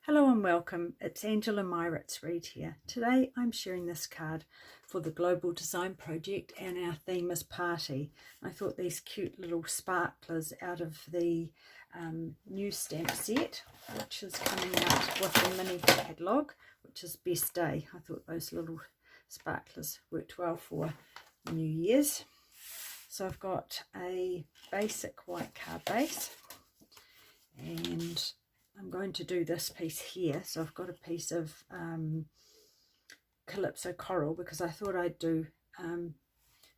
Hello and welcome, it's Angela Meiritz-Reid here. Today I'm sharing this card for the Global Design Project and our theme is Party. I thought these cute little sparklers out of the new stamp set, which is coming out with the mini catalogue, which is Best Day. I thought those little sparklers worked well for New Year's. So I've got a basic white card base and I'm going to do this piece here. So I've got a piece of Calypso Coral because I thought I'd do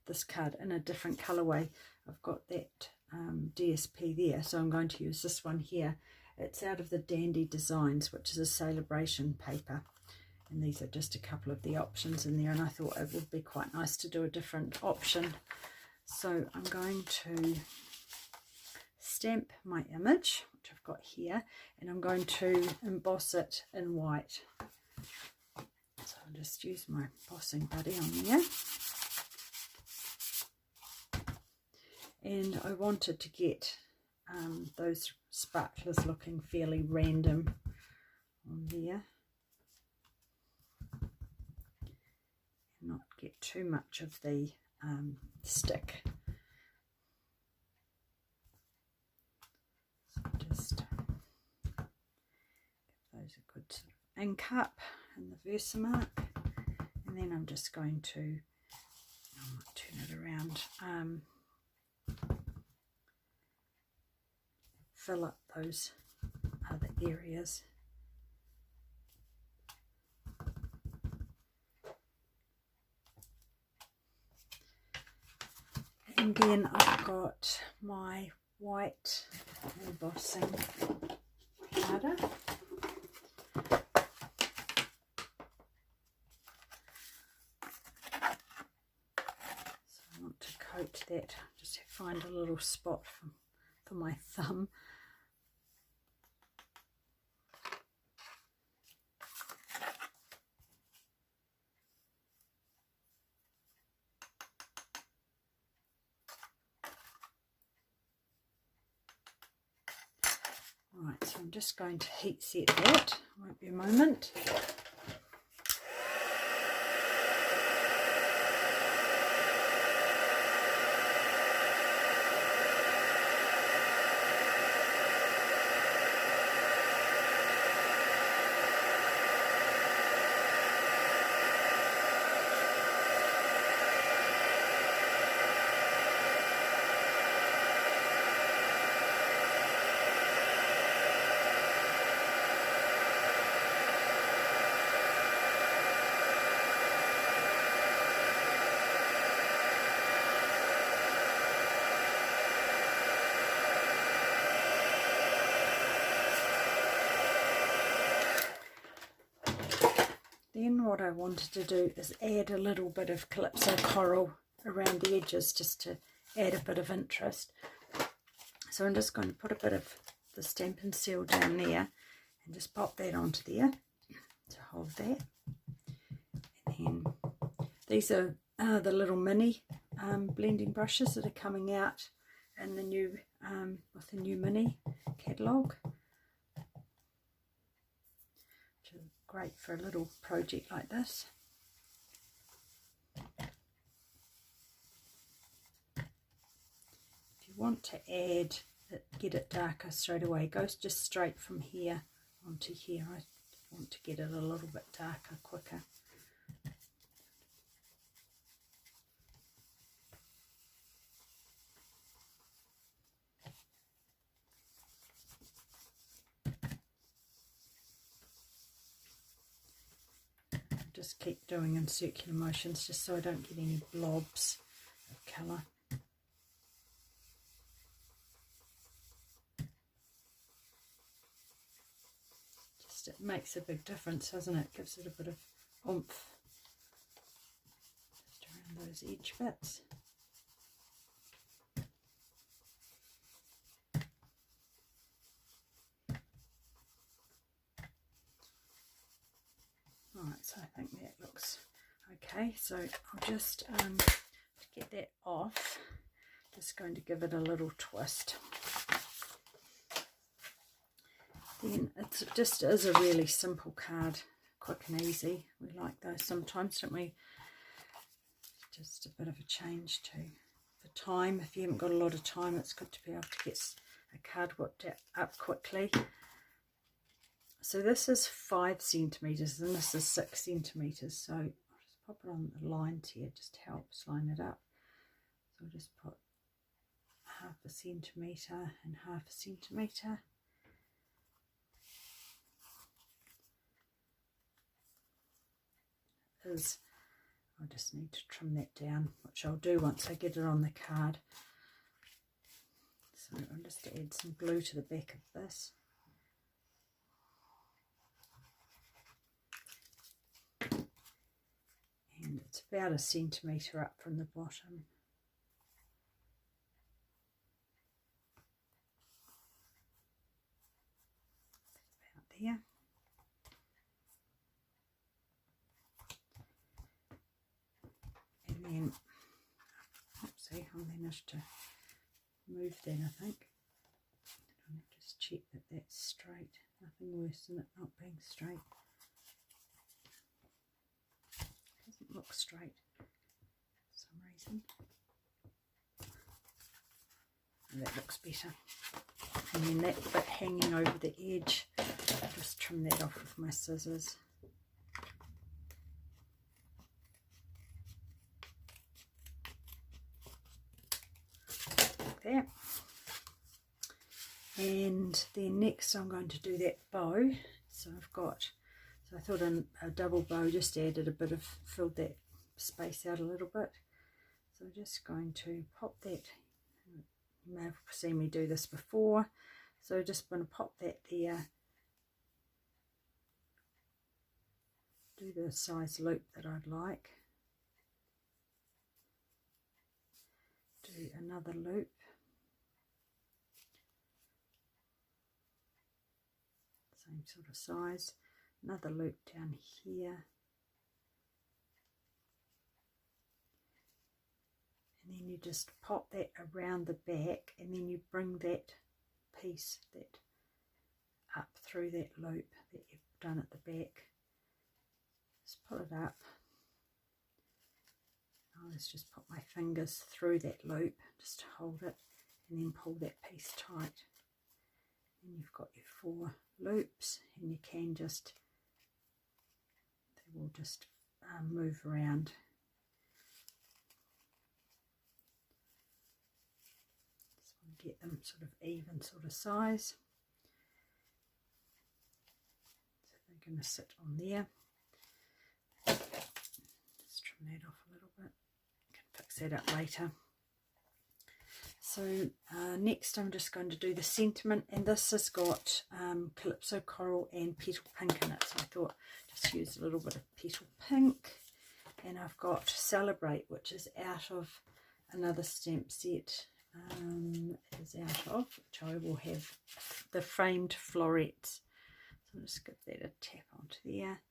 this card in a different colorway. I've got that DSP there, so I'm going to use this one here. It's out of the Dandy Designs, which is a Sale-A-Bration paper, and these are just a couple of the options in there, and I thought it would be quite nice to do a different option. So I'm going to stamp my image, which I've got here, and I'm going to emboss it in white. So I'll just use my embossing buddy on there. And I wanted to get those sparklers looking fairly random on there. And not get too much of the stick. Just give those a good sort of ink up in the Versamark, and then I'm just going to, I might turn it around, fill up those other areas. And then I've got my white embossing powder. So I want to coat that, just find a little spot for my thumb. Right, so I'm just going to heat set that, won't be a moment. Then what I wanted to do is add a little bit of Calypso Coral around the edges just to add a bit of interest. So I'm just going to put a bit of the Stampin' Seal down there and just pop that onto there to hold that. And then these are the little mini blending brushes that are coming out in the new with the new mini catalogue. Great for a little project like this. If you want to add it, get it darker straight away, go just straight from here onto here. I want to get it a little bit darker quicker. Just keep doing in circular motions just so I don't get any blobs of colour. Just it makes a big difference, doesn't it? Gives it a bit of oomph just around those edge bits. Right, so I think that looks okay. So I'll just to get that off, just going to give it a little twist. Then it just is a really simple card, quick and easy. We like those sometimes, don't we? Just a bit of a change too. For time, if you haven't got a lot of time, it's good to be able to get a card whipped up quickly. So this is 5 centimetres and this is 6 centimetres. So I'll just pop it on the lines here, just helps line it up. So I'll just put 1/2 centimetre and 1/2 centimetre. I just need to trim that down, which I'll do once I get it on the card. So I'll just add some glue to the back of this. And it's about 1 centimetre up from the bottom. About there. And then, oopsie, I managed to move that, I think. I'll just check that that's straight. Nothing worse than it not being straight. Doesn't look straight for some reason. And that looks better. And then that bit hanging over the edge, I'll just trim that off with my scissors. Like that. And then next I'm going to do that bow. So I thought a double bow just added a bit of, filled that space out a little bit. So I'm just going to pop that. You may have seen me do this before. So just going to pop that there. Do the size loop that I'd like. Do another loop. Same sort of size. Another loop down here. And then you just pop that around the back, and then you bring that piece up through that loop that you've done at the back. Just pull it up. Let's just put my fingers through that loop just to hold it, and then pull that piece tight. And you've got your 4 loops, and you can just, they will just move around. Just want to get them sort of even sort of size. So they're going to sit on there. Just trim that off a little bit. Can fix that up later. So next I'm just going to do the sentiment, and this has got Calypso Coral and Petal Pink in it. So I thought just use a little bit of Petal Pink, and I've got Celebrate, which is out of another stamp set. It is out of, which I will have the framed florets. So I'll just give that a tap onto there.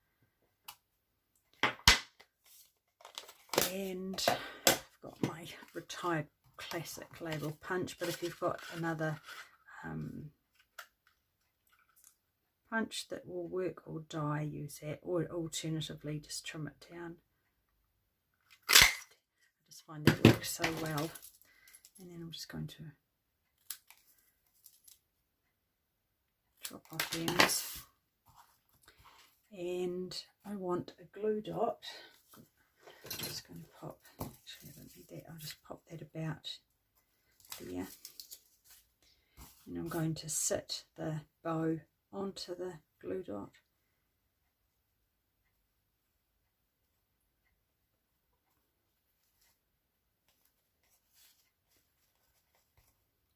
And I've got my Retired Classic label punch, but if you've got another punch that will work, or die, use that, or alternatively just trim it down. I just find that works so well. And then I'm just going to chop off ends, and I want a glue dot. I'm just going to pop, actually I don't need that, I'll just pop that about there, and I'm going to sit the bow onto the glue dot.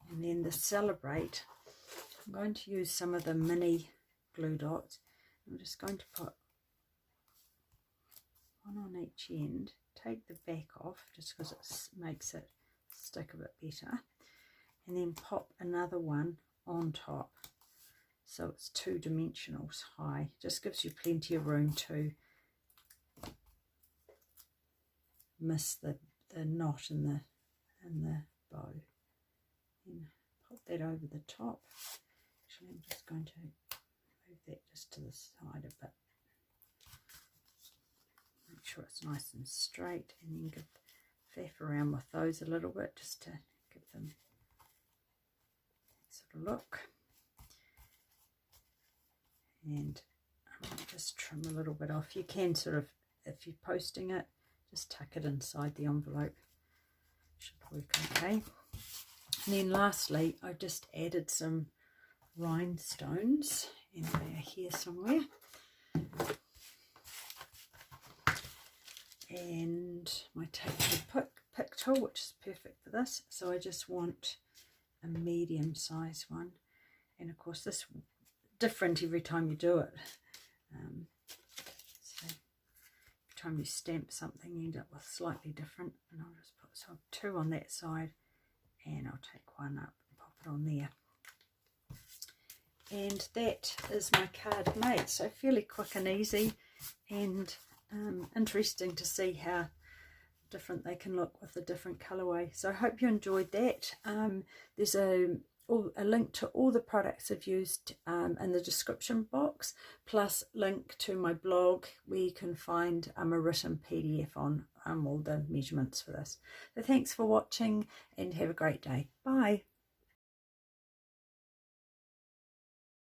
And then the Celebrate, I'm going to use some of the mini glue dots. I'm just going to put one on each end, take the back off just because it makes it stick a bit better, and then pop another one on top so it's 2 dimensionals high. Just gives you plenty of room to miss the knot in the bow. And pop that over the top. Actually, I'm just going to nice and straight, and then faff around with those a little bit just to give them that sort of look. And I might just trim a little bit off. You can sort of, if you're posting it, just tuck it inside the envelope. Should work okay. And then lastly, I've just added some rhinestones, and they are here somewhere. And my tape to pick tool, which is perfect for this. So I just want a medium size one, and of course this is different every time you do it. So every time you stamp something, you end up with slightly different. And I'll just put two on that side, and I'll take one up and pop it on there. And that is my card made. So fairly quick and easy, and interesting to see how different they can look with a different colorway. So I hope you enjoyed that. There's a link to all the products I've used in the description box, plus link to my blog where you can find a written PDF on all the measurements for this. So thanks for watching, and have a great day. Bye.